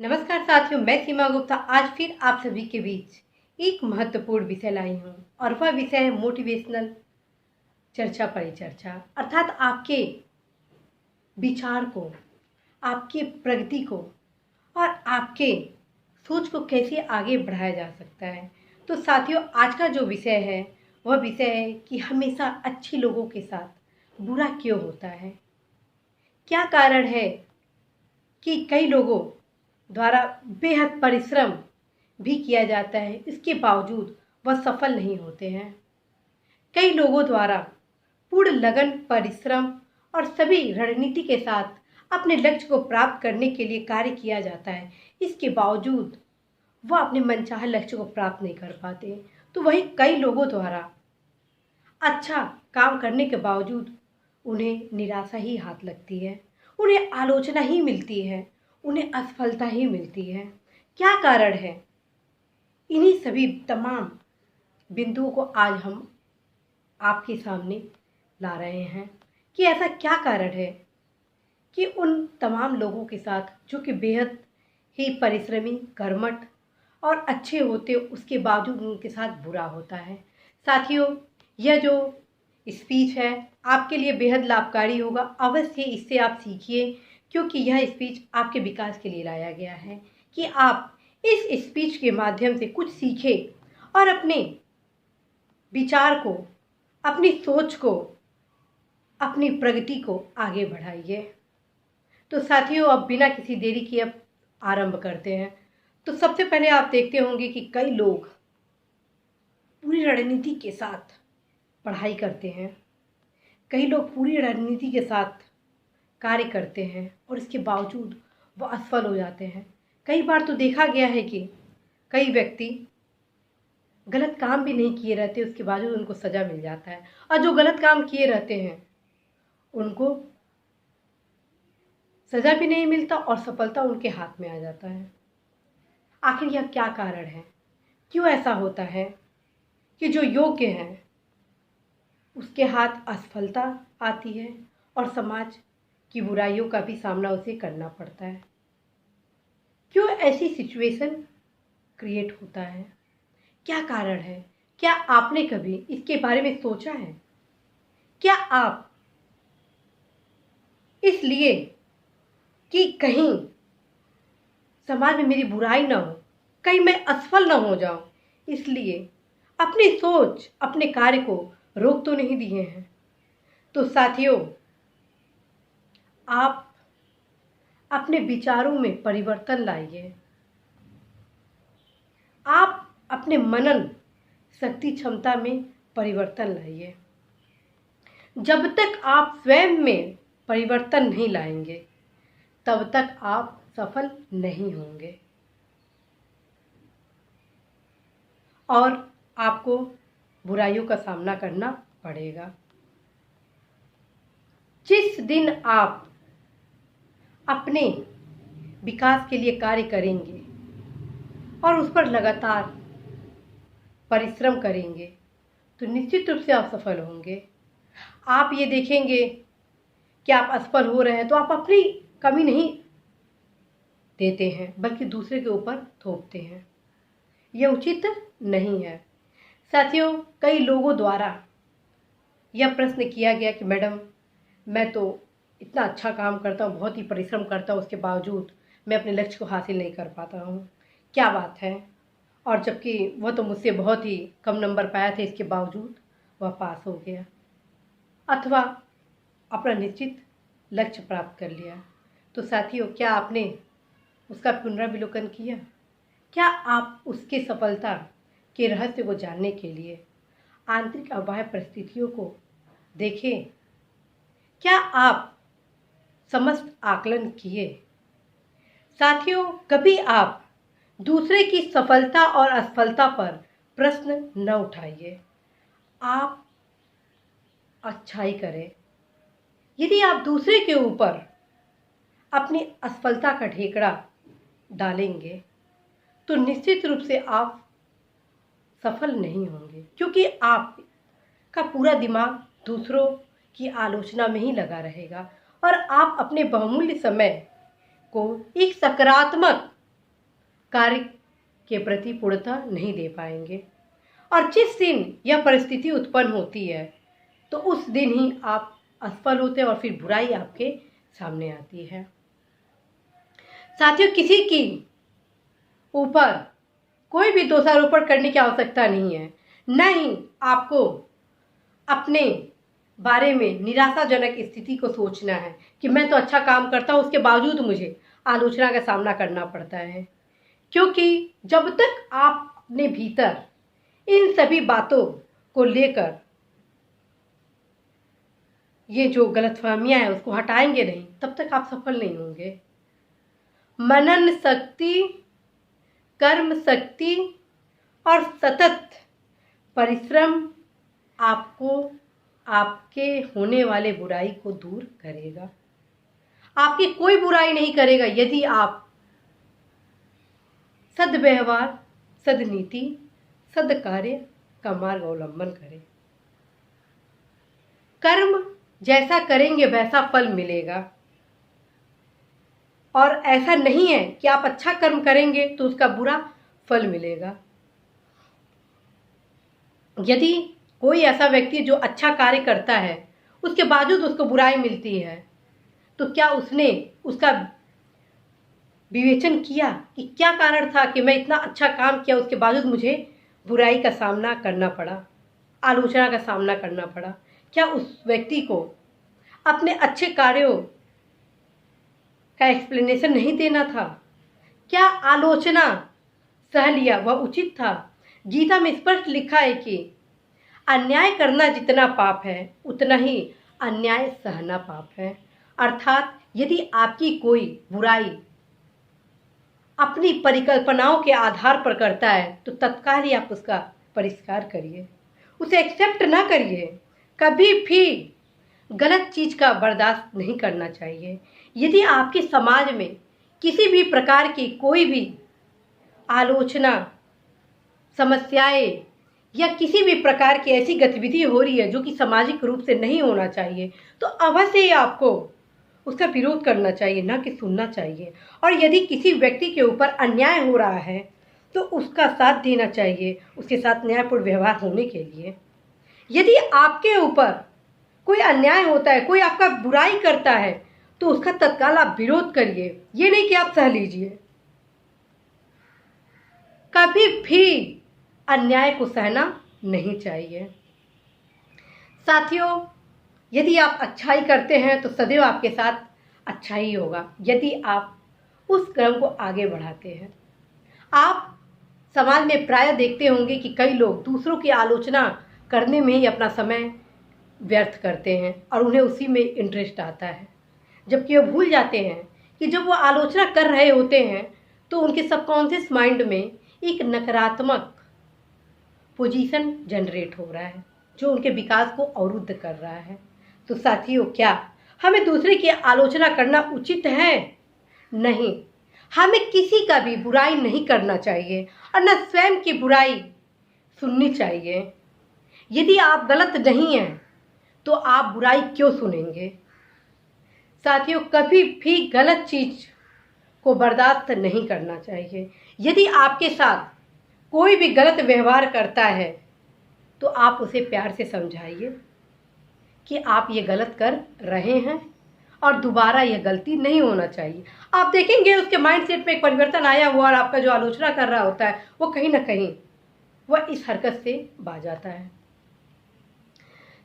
नमस्कार साथियों, मैं सीमा गुप्ता आज फिर आप सभी के बीच एक महत्वपूर्ण विषय लाई हूँ और वह विषय है मोटिवेशनल चर्चा परिचर्चा। अर्थात आपके विचार को, आपकी प्रगति को और आपके सोच को कैसे आगे बढ़ाया जा सकता है। तो साथियों, आज का जो विषय है वह विषय है कि हमेशा अच्छे लोगों के साथ बुरा क्यों होता है। क्या कारण है कि कई लोगों द्वारा बेहद परिश्रम भी किया जाता है, इसके बावजूद वह सफल नहीं होते हैं। कई लोगों द्वारा पूर्ण लगन, परिश्रम और सभी रणनीति के साथ अपने लक्ष्य को प्राप्त करने के लिए कार्य किया जाता है, इसके बावजूद वह अपने मनचाहे लक्ष्य को प्राप्त नहीं कर पाते। तो वही कई लोगों द्वारा अच्छा काम करने के बावजूद उन्हें निराशा ही हाथ लगती है, उन्हें आलोचना ही मिलती है, उन्हें असफलता ही मिलती है। क्या कारण है? इन्हीं सभी तमाम बिंदुओं को आज हम आपके सामने ला रहे हैं कि ऐसा क्या कारण है कि उन तमाम लोगों के साथ जो कि बेहद ही परिश्रमी, कर्मठ और अच्छे होते, उसके बावजूद उनके साथ बुरा होता है। साथियों, यह जो स्पीच है आपके लिए बेहद लाभकारी होगा। अवश्य इससे आप सीखिए, क्योंकि यह स्पीच आपके विकास के लिए लाया गया है कि आप इस स्पीच के माध्यम से कुछ सीखें और अपने विचार को, अपनी सोच को, अपनी प्रगति को आगे बढ़ाइए। तो साथियों, अब बिना किसी देरी किए अब आरंभ करते हैं। तो सबसे पहले आप देखते होंगे कि कई लोग पूरी रणनीति के साथ पढ़ाई करते हैं, कई लोग पूरी रणनीति के साथ कार्य करते हैं और इसके बावजूद वो असफल हो जाते हैं। कई बार तो देखा गया है कि कई व्यक्ति गलत काम भी नहीं किए रहते, उसके बावजूद उनको सज़ा मिल जाता है, और जो गलत काम किए रहते हैं उनको सज़ा भी नहीं मिलता और सफलता उनके हाथ में आ जाता है। आखिर यह क्या कारण है? क्यों ऐसा होता है कि जो योग्य है उसके हाथ असफलता आती है और समाज की बुराइयों का भी सामना उसे करना पड़ता है? क्यों ऐसी सिचुएशन क्रिएट होता है? क्या कारण है? क्या आपने कभी इसके बारे में सोचा है? क्या आप इसलिए कि कहीं समाज में मेरी बुराई ना हो, कहीं मैं असफल ना हो जाऊं, इसलिए अपनी सोच, अपने कार्य को रोक तो नहीं दिए हैं? तो साथियों, आप अपने विचारों में परिवर्तन लाइए। आप अपने मनन शक्ति, क्षमता में परिवर्तन लाइए। जब तक आप स्वयं में परिवर्तन नहीं लाएंगे तब तक आप सफल नहीं होंगे और आपको बुराइयों का सामना करना पड़ेगा। जिस दिन आप अपने विकास के लिए कार्य करेंगे और उस पर लगातार परिश्रम करेंगे तो निश्चित रूप से आप सफल होंगे। आप ये देखेंगे कि आप असफल हो रहे हैं तो आप अपनी कमी नहीं देते हैं, बल्कि दूसरे के ऊपर थोपते हैं। यह उचित नहीं है। साथियों, कई लोगों द्वारा यह प्रश्न किया गया कि मैडम, मैं तो इतना अच्छा काम करता हूँ, बहुत ही परिश्रम करता हूँ, उसके बावजूद मैं अपने लक्ष्य को हासिल नहीं कर पाता हूँ, क्या बात है? और जबकि वह तो मुझसे बहुत ही कम नंबर पाया था, इसके बावजूद वह पास हो गया अथवा अपना निश्चित लक्ष्य प्राप्त कर लिया। तो साथियों, क्या आपने उसका पुनरावलोकन किया? क्या आप उसके सफलता के रहस्य को जानने के लिए आंतरिक और बाह्य परिस्थितियों को देखें? क्या आप समस्त आकलन किए? साथियों, कभी आप दूसरे की सफलता और असफलता पर प्रश्न न उठाइए। आप अच्छाई करें। यदि आप दूसरे के ऊपर अपनी असफलता का ढेकड़ा डालेंगे तो निश्चित रूप से आप सफल नहीं होंगे, क्योंकि आपका पूरा दिमाग दूसरों की आलोचना में ही लगा रहेगा और आप अपने बहुमूल्य समय को एक सकारात्मक कार्य के प्रति पूर्णतः नहीं दे पाएंगे। और जिस दिन यह परिस्थिति उत्पन्न होती है तो उस दिन ही आप असफल होते हैं और फिर बुराई आपके सामने आती है। साथियों, किसी की ऊपर कोई भी दोषारोपण करने की आवश्यकता नहीं है, न ही आपको अपने बारे में निराशाजनक स्थिति को सोचना है कि मैं तो अच्छा काम करता हूँ, उसके बावजूद मुझे आलोचना का सामना करना पड़ता है। क्योंकि जब तक आप अपने भीतर इन सभी बातों को लेकर ये जो गलतफहमियां हैं उसको हटाएंगे नहीं, तब तक आप सफल नहीं होंगे। मनन शक्ति, कर्म शक्ति और सतत परिश्रम आपको आपके होने वाले बुराई को दूर करेगा। आपकी कोई बुराई नहीं करेगा यदि आप सद्व्यवहार, सद्नीति, सद्कार्य का मार्ग अवलंबन करें। कर्म जैसा करेंगे वैसा फल मिलेगा, और ऐसा नहीं है कि आप अच्छा कर्म करेंगे तो उसका बुरा फल मिलेगा। यदि कोई ऐसा व्यक्ति जो अच्छा कार्य करता है उसके बावजूद उसको बुराई मिलती है, तो क्या उसने उसका विवेचन किया कि क्या कारण था कि मैं इतना अच्छा काम किया उसके बावजूद मुझे बुराई का सामना करना पड़ा, आलोचना का सामना करना पड़ा? क्या उस व्यक्ति को अपने अच्छे कार्यों का एक्सप्लेनेशन नहीं देना था? क्या आलोचना सह लिया वह उचित था? गीता में स्पष्ट लिखा है कि अन्याय करना जितना पाप है उतना ही अन्याय सहना पाप है। अर्थात यदि आपकी कोई बुराई अपनी परिकल्पनाओं के आधार पर करता है तो तत्काल ही आप उसका परिष्कार करिए, उसे एक्सेप्ट ना करिए। कभी भी गलत चीज़ का बर्दाश्त नहीं करना चाहिए। यदि आपके समाज में किसी भी प्रकार की कोई भी आलोचना, समस्याएं या किसी भी प्रकार की ऐसी गतिविधि हो रही है जो कि सामाजिक रूप से नहीं होना चाहिए, तो अवश्य ही आपको उसका विरोध करना चाहिए, ना कि सुनना चाहिए। और यदि किसी व्यक्ति के ऊपर अन्याय हो रहा है तो उसका साथ देना चाहिए, उसके साथ न्यायपूर्ण व्यवहार होने के लिए। यदि आपके ऊपर कोई अन्याय होता है, कोई आपका बुराई करता है, तो उसका तत्काल आप विरोध करिए, ये नहीं कि आप सह लीजिए। कभी भी अन्याय को सहना नहीं चाहिए। साथियों, यदि आप अच्छाई करते हैं तो सदैव आपके साथ अच्छा ही होगा यदि आप उस क्रम को आगे बढ़ाते हैं। आप समाज में प्रायः देखते होंगे कि कई लोग दूसरों की आलोचना करने में ही अपना समय व्यर्थ करते हैं और उन्हें उसी में इंटरेस्ट आता है, जबकि वो भूल जाते हैं कि जब वो आलोचना कर रहे होते हैं तो उनके सबकॉन्शियस माइंड में एक नकारात्मक पोजीशन जनरेट हो रहा है जो उनके विकास को अवरुद्ध कर रहा है। तो साथियों, क्या हमें दूसरे की आलोचना करना उचित है? नहीं, हमें किसी का भी बुराई नहीं करना चाहिए और न स्वयं की बुराई सुननी चाहिए। यदि आप गलत नहीं हैं तो आप बुराई क्यों सुनेंगे? साथियों, कभी भी गलत चीज को बर्दाश्त नहीं करना चाहिए। यदि आपके साथ कोई भी गलत व्यवहार करता है तो आप उसे प्यार से समझाइए कि आप ये गलत कर रहे हैं और दोबारा ये गलती नहीं होना चाहिए। आप देखेंगे उसके माइंडसेट में एक परिवर्तन आया हुआ और आपका जो आलोचना कर रहा होता है वो कहीं ना कहीं वह इस हरकत से बाज आता है।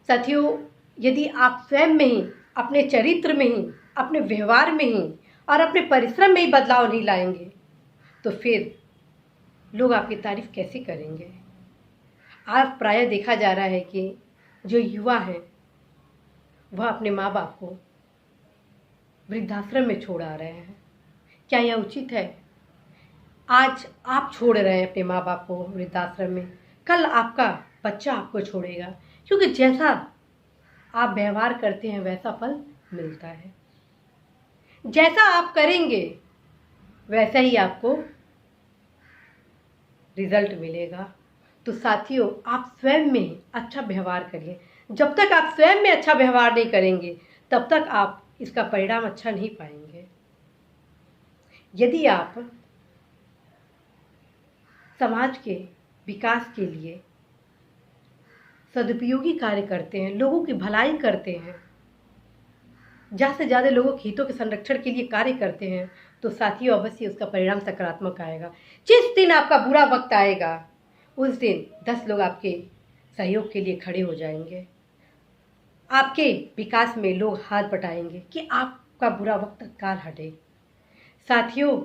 साथियों, यदि आप स्वयं में ही, अपने चरित्र में ही, अपने व्यवहार में ही और अपने परिश्रम में ही बदलाव नहीं लाएंगे तो फिर लोग आपकी तारीफ कैसे करेंगे? आज प्रायः देखा जा रहा है कि जो युवा हैं वह अपने माँ बाप को वृद्धाश्रम में छोड़ आ रहे हैं। क्या यह उचित है? आज आप छोड़ रहे हैं अपने माँ बाप को वृद्धाश्रम में, कल आपका बच्चा आपको छोड़ेगा, क्योंकि जैसा आप व्यवहार करते हैं वैसा फल मिलता है। जैसा आप करेंगे वैसा ही आपको रिजल्ट मिलेगा। तो साथियों, आप स्वयं में अच्छा व्यवहार करिए। जब तक आप स्वयं में अच्छा व्यवहार नहीं करेंगे तब तक आप इसका परिणाम अच्छा नहीं पाएंगे। यदि आप समाज के विकास के लिए सदुपयोगी कार्य करते हैं, लोगों की भलाई करते हैं, ज़्यादा से ज़्यादा लोगों के हितों के संरक्षण के लिए कार्य करते हैं, तो साथियों अवश्य उसका परिणाम सकारात्मक आएगा। जिस दिन आपका बुरा वक्त आएगा उस दिन 10 लोग आपके सहयोग के लिए खड़े हो जाएंगे। आपके विकास में लोग हाथ बटाएंगे कि आपका बुरा वक्त तत्काल हटे। साथियों,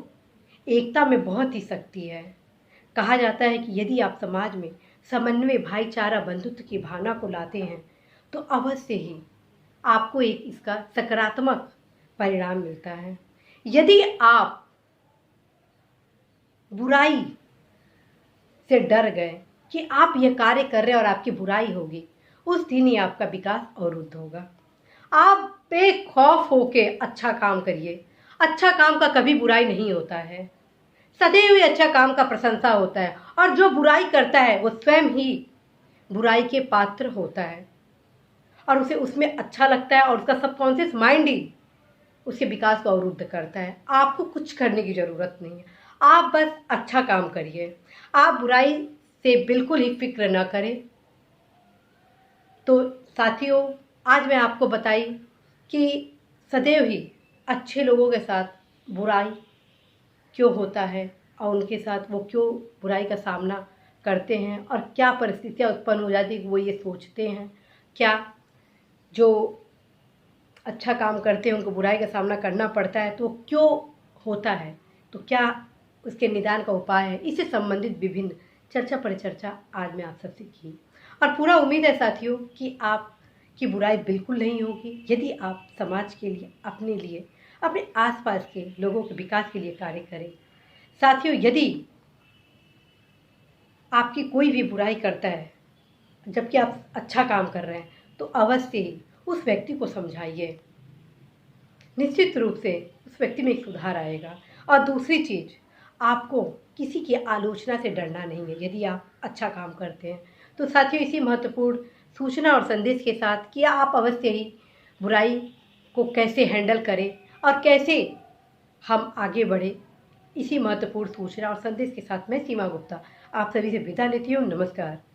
एकता में बहुत ही शक्ति है। कहा जाता है कि यदि आप समाज में समन्वय, भाईचारा, बंधुत्व की भावना को लाते हैं तो अवश्य ही आपको एक इसका सकारात्मक परिणाम मिलता है। यदि आप बुराई से डर गए कि आप यह कार्य कर रहे हैं और आपकी बुराई होगी, उस दिन ही आपका विकास अवरुद्ध होगा। आप बेखौफ होके अच्छा काम करिए। अच्छा काम का कभी बुराई नहीं होता है, सदैव ही अच्छा काम का प्रशंसा होता है, और जो बुराई करता है वो स्वयं ही बुराई के पात्र होता है और उसे उसमें अच्छा लगता है और उसका सबकॉन्शियस माइंड ही उसके विकास को अवरुद्ध करता है। आपको कुछ करने की ज़रूरत नहीं है, आप बस अच्छा काम करिए। आप बुराई से बिल्कुल ही फिक्र ना करें। तो साथियों, आज मैं आपको बताई कि सदैव ही अच्छे लोगों के साथ बुराई क्यों होता है और उनके साथ वो क्यों बुराई का सामना करते हैं और क्या परिस्थितियाँ उत्पन्न हो जाती है वो ये सोचते हैं। क्या जो अच्छा काम करते हैं उनको बुराई का सामना करना पड़ता है तो क्यों होता है, तो क्या उसके निदान का उपाय है, इससे संबंधित विभिन्न चर्चा परिचर्चा आज मैं आप सबसे की। और पूरा उम्मीद है साथियों कि आपकी बुराई बिल्कुल नहीं होगी यदि आप समाज के लिए, अपने लिए, अपने आसपास के लोगों के विकास के लिए कार्य करें। साथियों, यदि आपकी कोई भी बुराई करता है जबकि आप अच्छा काम कर रहे हैं तो अवश्य ही उस व्यक्ति को समझाइए। निश्चित रूप से उस व्यक्ति में एक सुधार आएगा। और दूसरी चीज़, आपको किसी की आलोचना से डरना नहीं है यदि आप अच्छा काम करते हैं। तो साथियों, इसी महत्वपूर्ण सूचना और संदेश के साथ कि आप अवश्य ही बुराई को कैसे हैंडल करें और कैसे हम आगे बढ़े, इसी महत्वपूर्ण सूचना और संदेश के साथ मैं सीमा गुप्ता आप सभी से विदा लेती हूँ। नमस्कार।